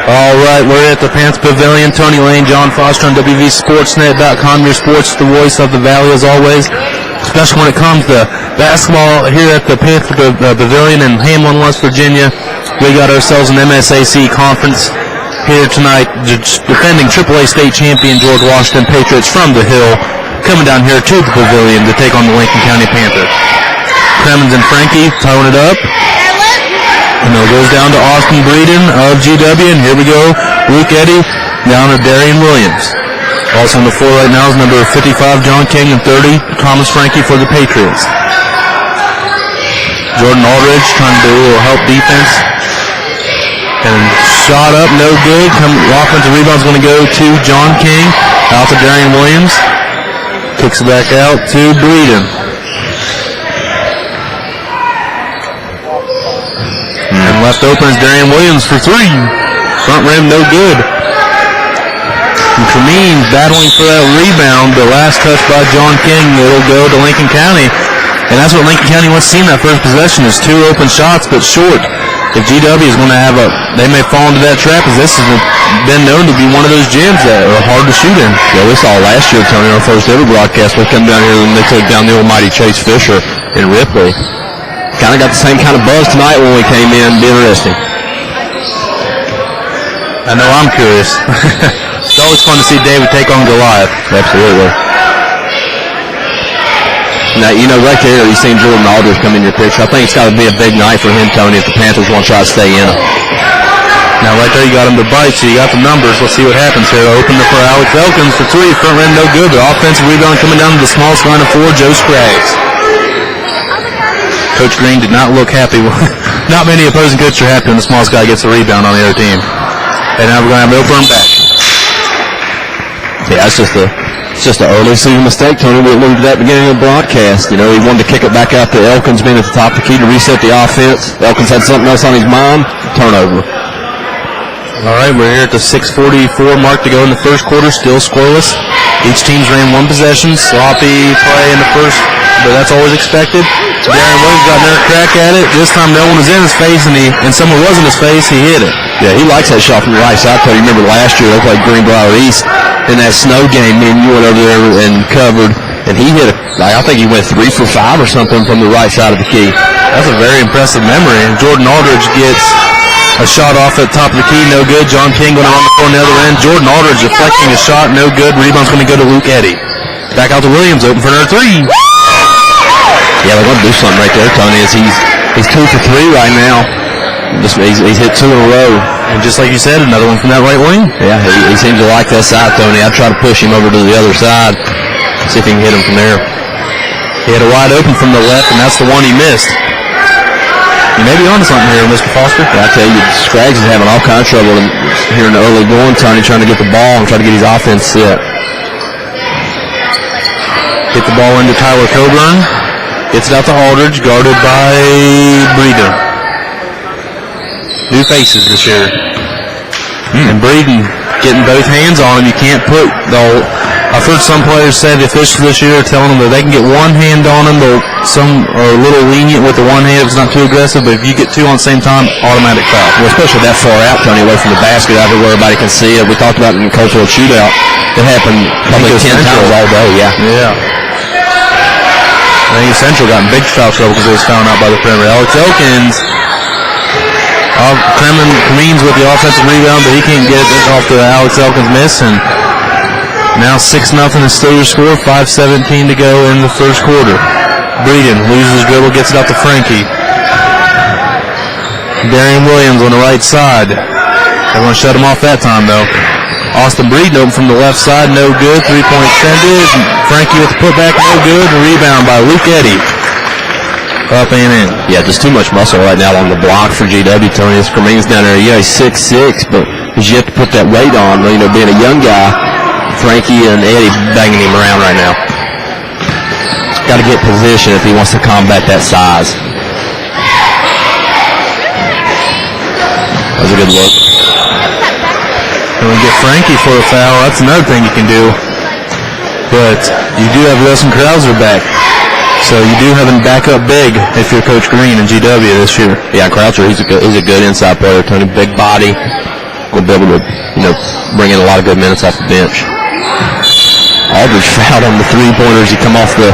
All right, we're at the Panther Pavilion. Tony Lane, John Foster on wvsportsnet.com. Your sports, the voice of the Valley as always, especially when it comes to basketball here at the Panther Pavilion in Hamlin, West Virginia. We got ourselves an MSAC conference here tonight. Defending AAA State Champion George Washington Patriots from the Hill coming down here to the Pavilion to take on the Lincoln County Panthers. Cremens and Frankie throwing it up. And it goes down to Austin Breeden of GW, and here we go, Luke Eddy down to Darian Williams. Also on the floor right now is number 55, John King, and 30, Thomas Frankie for the Patriots. Jordan Aldridge trying to do a little help defense. And shot up, no good. Offensive rebound is going to go to John King, out to Darian Williams. Kicks it back out to Breeden. And left open is Darian Williams for three. Front rim, no good. And Tremeen battling for that rebound. The last touch by John King. It'll go to Lincoln County. And that's what Lincoln County wants to see in that first possession is two open shots, but short. If GW is going to have they may fall into that trap, as this has been known to be one of those gyms that are hard to shoot in. Yeah, we saw last year, Tony, our first ever broadcast. We come down here and they took down the almighty Chase Fisher in Ripley. Kind of got the same kind of buzz tonight when we came in. Be interesting. I know I'm curious. It's always fun to see David take on Goliath. Absolutely. Now, you know, right there, you've seen Jordan Aldridge come in your picture. I think it's got to be a big night for him, Tony, if the Panthers want to try to stay in. Now, right there, you got him to bite, so you got the numbers. Let's see what happens here. Open up for Alex Elkins for three. Front rim, no good. The offensive rebound coming down to the smallest line of four, Joe Scraggs. Coach Green did not look happy. Not many opposing coaches are happy when the smallest guy gets a rebound on the other team. And now we're going to have Milburn back. Yeah, it's just an early season mistake, Tony. We alluded to that beginning of the broadcast. You know, he wanted to kick it back out to Elkins, being at the top of the key to reset the offense. Elkins had something else on his mind. Turnover. All right, we're here at the 6:44 mark to go in the first quarter. Still scoreless. Each team's ran one possession. Sloppy play in the first, but that's always expected. Darian Williams got another crack at it. This time no one was in his face, and someone was in his face. He hit it. Yeah, he likes that shot from the right side. You remember last year they played Greenbrier East in that snow game. Me and you went over there and covered, and he hit it. I think he went 3 for 5 or something from the right side of the key. That's a very impressive memory. And Jordan Aldridge gets a shot off at the top of the key, no good. John King going on the floor on the other end. Jordan Aldridge deflecting a shot, no good. Rebound's going to go to Luke Eddy. Back out to Williams, open for another three. Yeah, they're going to do something right there, Tony. He's 2 for 3 right now. He's hit 2 in a row. And just like you said, another one from that right wing. Yeah, he seems to like that side, Tony. I'd try to push him over to the other side, see if he can hit him from there. He had a wide open from the left, and that's the one he missed. You may be on to something here, Mr. Foster. Yeah, I tell you, Scraggs is having all kinds of trouble here in the early going, Tony, trying to get the ball and try to get his offense set. Get the ball into Tyler Coburn. Gets it out to Aldridge, guarded by Breeden. New faces this year. And Breeden getting both hands on him. You can't put I've heard some players say the officials this year are telling them that they can get one hand on him, but some are a little lenient with the one hand if it's not too aggressive, but if you get two on the same time, automatic foul. Well, especially that far out, Tony, away from the basket, out where everybody can see it. We talked about it in the cultural shootout. It happened probably 10 times all day, Yeah. I think Central got in big foul trouble because it was fouled out by the perimeter. Alex Elkins, Cremens with the offensive rebound, but he can't get it off the Alex Elkins miss, and now 6-0 is still your score, 5:17 to go in the first quarter. Breeden loses his dribble, gets it out to Frankie. Darian Williams on the right side. They're going to shut him off that time, though. Austin Breeden open from the left side, no good. 3-point extended. Frankie with the putback, no good. Rebound by Luke Eddy. Up and in. Yeah, just too much muscle right now on the block for GW, Tony. Cremeen's down there. Yeah, he's 6'6", but he's yet to put that weight on. You know, being a young guy, Frankie and Eddie banging him around right now. Got to get position if he wants to combat that size. That was a good look. And we get Frankie for a foul. That's another thing you can do. But you do have Wilson Krauser back. So you do have him back up big if you're Coach Green in GW this year. Yeah, Krauser, he's a good inside player, Tony. Big body. going to be able to, bring in a lot of good minutes off the bench. Aldridge fouled on the three-pointers. He come off the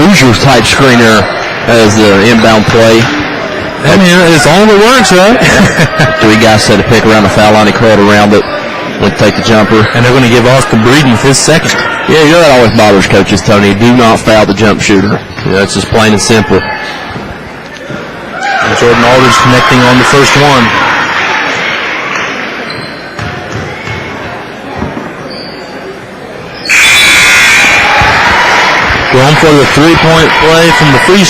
Hoosiers type screener as the inbound play. I mean, it's all that works, right? Three guys set a pick around the foul line. He curled around it, went to take the jumper. And they're going to give Austin Breeden his second. Yeah, that always bothers coaches, Tony. Do not foul the jump shooter. It's just plain and simple. And Jordan Aldridge connecting on the first one. Going for the three-point play from the free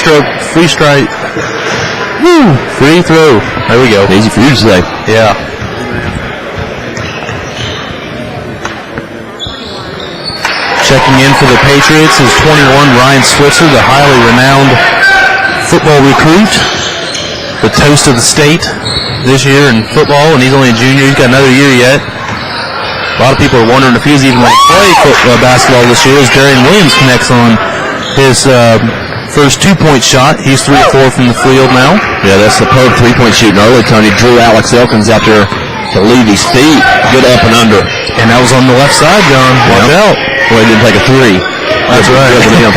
strike. Woo! Free throw. There we go. Easy for you to say. Yeah. Checking in for the Patriots is 21, Ryan Switzer, the highly renowned football recruit, the toast of the state this year in football, and he's only a junior. He's got another year yet. A lot of people are wondering if he's even going to play basketball this year as Darian Williams connects on his first two-point shot. He's 3 of 4 from the field now. Yeah, that's superb three-point shooting early, Tony. Drew Alex Elkins out there to leave his feet. Good up and under. And that was on the left side, John. Watch out. Well, he didn't take a three. That's right. Him.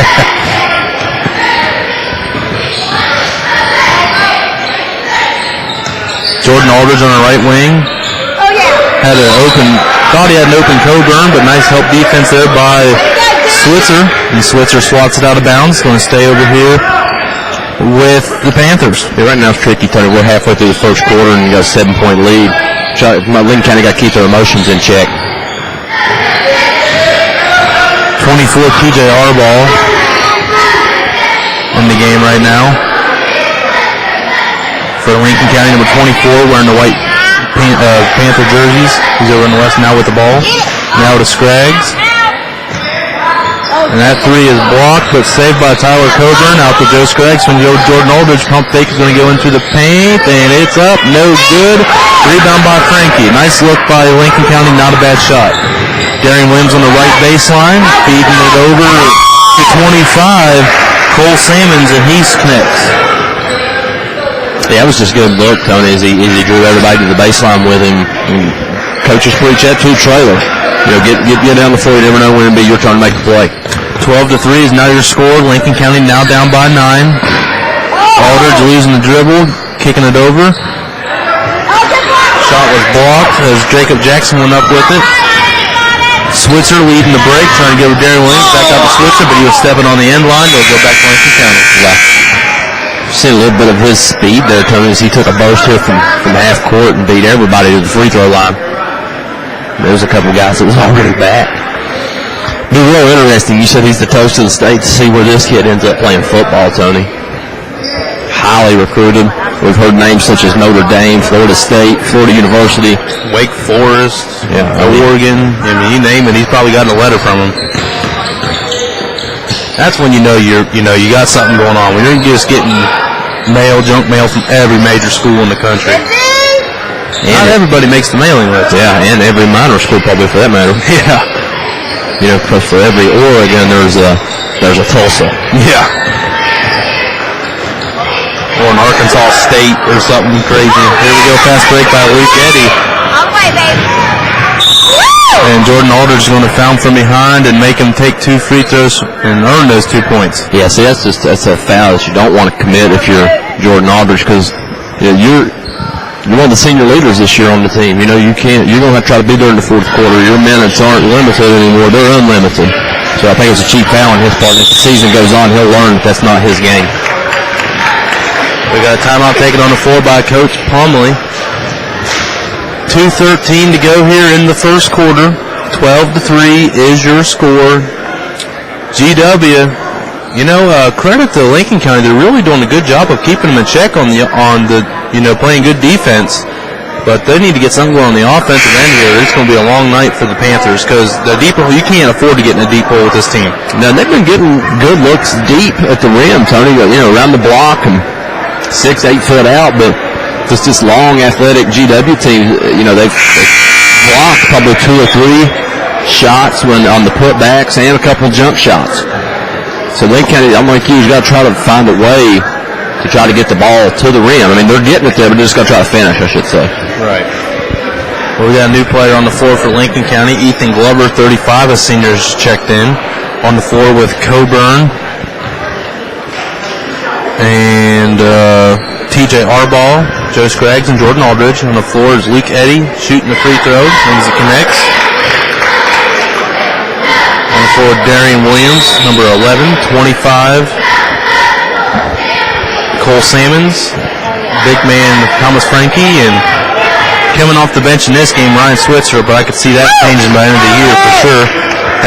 Jordan Aldridge on the right wing. Thought he had an open Coburn, but nice help defense there by Switzer. And Switzer swats it out of bounds. Going to stay over here with the Panthers. Yeah, right now it's tricky, Tony. We're halfway through the first quarter and you got a 7-point lead. Lincoln County got to keep their emotions in check. 24 TJ Arball in the game right now. For Lincoln County, number 24, wearing the white Panther jerseys. He's over on the left now with the ball. Now to Scraggs. And that three is blocked, but saved by Tyler Coburn. Out to Joe Scraggs from Jordan Aldridge. Pump fake is going to go into the paint, and it's up. No good. Rebound by Frankie. Nice look by Lincoln County. Not a bad shot. Darian Williams on the right baseline. Feeding it over to 25. Cole Salmons, and he connects. Yeah, that was just a good look, Tony, as he drew everybody to the baseline with him. And coaches preach that to the trailer. Get down the floor. You never know when it'll be your turn to make the play. 12-3 is now your score. Lincoln County now down by 9. Aldridge losing the dribble, kicking it over. Shot was blocked as Jacob Jackson went up with it. Switzer leading the break, trying to go with Darian Williams. Back out to Switzer, but he was stepping on the end line. They'll go back to Lincoln County. Yeah. See a little bit of his speed there, Tony, as he took a burst here from half court and beat everybody to the free throw line. There was a couple guys that was already back. Be real interesting. You said he's the toast of the state, to see where this kid ends up playing football, Tony. Highly recruited. We've heard names such as Notre Dame, Florida State, Florida University, Wake Forest, Oregon. I mean, you name it, he's probably gotten a letter from him. That's when you know you got something going on. When you're just getting junk mail from every major school in the country. Not everybody makes the mailing list. Yeah, and every minor school probably for that matter. Yeah. Because for every Oregon there's a Tulsa. Yeah. Or an Arkansas State or something crazy. Here we go, fast break by Luke Eddy. And Jordan Aldridge is going to foul from behind and make him take 2 free throws and earn those 2 points. Yeah, see, that's a foul that you don't want to commit if you're Jordan Aldridge, because you're one of the senior leaders this year on the team. You're going to have to try to be there in the fourth quarter. Your minutes aren't limited anymore. They're unlimited. So I think it's a cheap foul on his part. If the season goes on, he'll learn that that's not his game. We got a timeout taken on the floor by Coach Plumley. 2:13 to go here in the first quarter. 12-3 is your score. GW, credit to Lincoln County. They're really doing a good job of keeping them in check on the playing good defense. But they need to get something going on the offensive end here. It's going to be a long night for the Panthers because the deep hole, you can't afford to get in a deep hole with this team. Now, they've been getting good looks deep at the rim, Tony, around the block and 6-8 foot out, but just this long athletic GW team, they've blocked probably 2 or 3 shots on the putbacks and a couple of jump shots. So they I'm like you got to try to find a way to try to get the ball to the rim. I mean, they're getting it there, but they just got to try to finish, I should say. Right. Well, we got a new player on the floor for Lincoln County. Ethan Glover, 35, a senior's checked in on the floor with Coburn. And TJ Arball, Joe Scraggs, and Jordan Aldridge. On the floor is Luke Eddy shooting the free throw as he connects. On the floor, Darian Williams, number 11, 25. Cole Sammons, big man Thomas Frankie, and coming off the bench in this game, Ryan Switzer, but I could see that changing by the end of the year for sure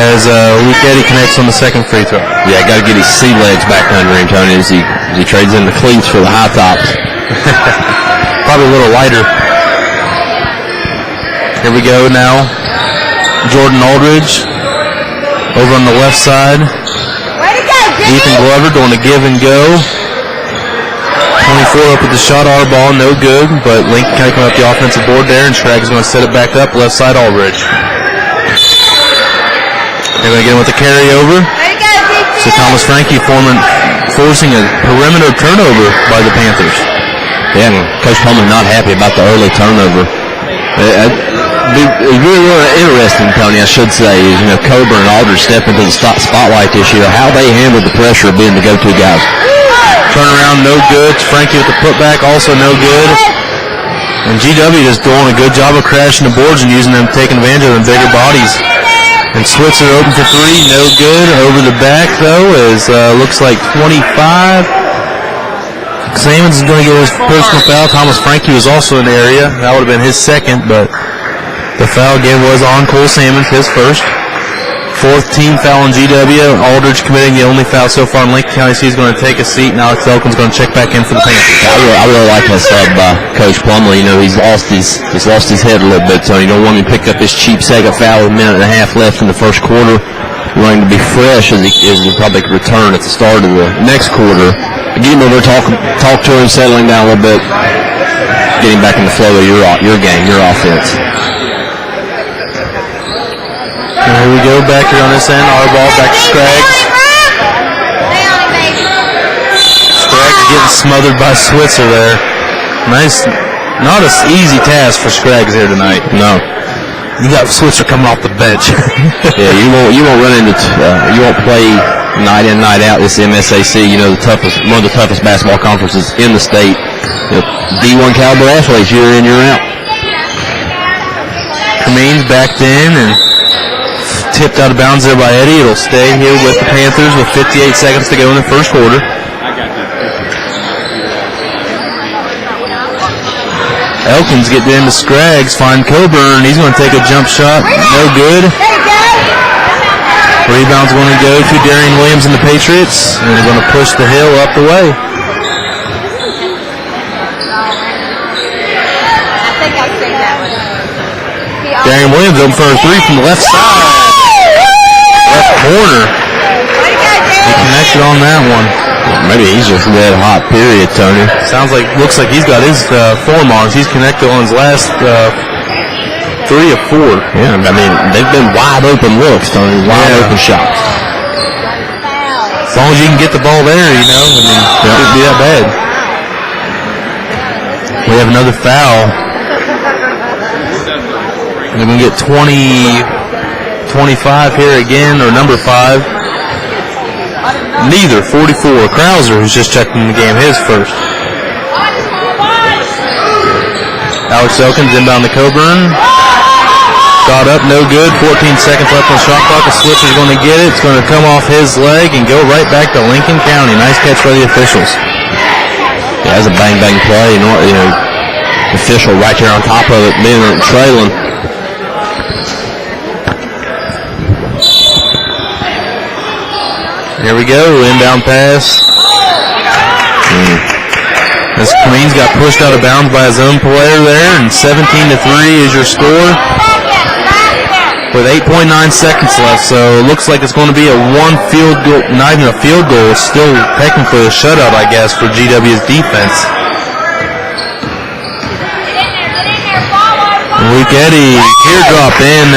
as Luke Eddy connects on the second free throw. Yeah, got to get his sea legs back under him, Tony, as he trades in the cleats for the high tops. Probably a little lighter. Here we go now. Jordan Aldridge over on the left side. Ethan Glover doing a give and go. 24 up with the shot, our ball, no good, but Lincoln County coming up the offensive board there, and Scraggs is going to set it back up, left side Aldridge. They're going to get him with the carryover. So Thomas Frankie forcing a perimeter turnover by the Panthers. Yeah, and Coach Pullman not happy about the early turnover. It's really interesting, Tony, I should say, is, Coburn and Aldridge step into the spotlight this year, how they handled the pressure of being the go-to guys. Turnaround, no good. Frankie with the putback, also no good. And GW just doing a good job of crashing the boards and using them, taking advantage of them bigger bodies. And Switzer open for three, no good. Over the back, though, is looks like 25. Sammons is going to get his personal foul. Thomas Frankie was also in the area. That would have been his second, but the foul again was on Cole Sammons, his first. Fourth team foul on GW. Aldridge committing the only foul so far in Lincoln County. So he's going to take a seat, and Alex Elkin's going to check back in for the Panthers. I really like that sub by Coach Plumley. He's lost his head a little bit, so you don't want him to pick up his cheap second foul with a minute and a half left in the first quarter. You want him to be fresh as he probably could return at the start of the next quarter. Get him over, talk to him, settling down a little bit, get him back in the flow of your game, your offense. Here we go, back here on this end. Our ball back to Scraggs. Scraggs getting smothered by Switzer there. Nice, not an easy task for Scraggs here tonight. No. You got Switzer coming off the bench. Yeah, you won't run into you won't play night in, night out this MSAC. One of the toughest basketball conferences in the state. D1 caliber athletes year in, year out. Cremines backed in and tipped out of bounds there by Eddy. It'll stay here with the Panthers with 58 seconds to go in the first quarter. Elkins getting into Scraggs, find Coburn. He's going to take a jump shot. No good. Rebound's going to go to Darian Williams and the Patriots. And they're going to push the hill up the way. Darian Williams open for a three from the left side. Left corner. He connected on that one. Maybe he's just red hot, period, Tony. Looks like he's got his form on. He's connected on his last 3 of 4. Yeah, they've been wide open looks, Tony. Wide open shots. As long as you can get the ball there, it shouldn't be that bad. We have another foul. And then we get 25 here again, or number 5. Neither, 44. Krauser, who's just checked in the game, his first. Alex Elkins inbound to Coburn. Shot up, no good. 14 seconds left on the shot clock. The Switzer's going to get it. It's going to come off his leg and go right back to Lincoln County. Nice catch by the officials. Yeah, that's a bang-bang play. Official right there on top of it, being trailing. Here we go, inbound pass. As Queens got pushed out of bounds by his own player there, and 17-3 is your score with 8.9 seconds left. So it looks like it's going to be a one field goal, not even a field goal. It's still technically a shutout, I guess, for GW's defense. Luke Eddy, teardrop in.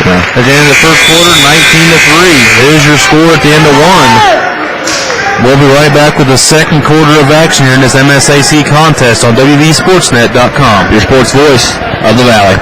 At the end of the first quarter, 19-3. There's your score at the end of 1. We'll be right back with the second quarter of action here in this MSAC contest on wvsportsnet.com. Your sports voice of the Valley.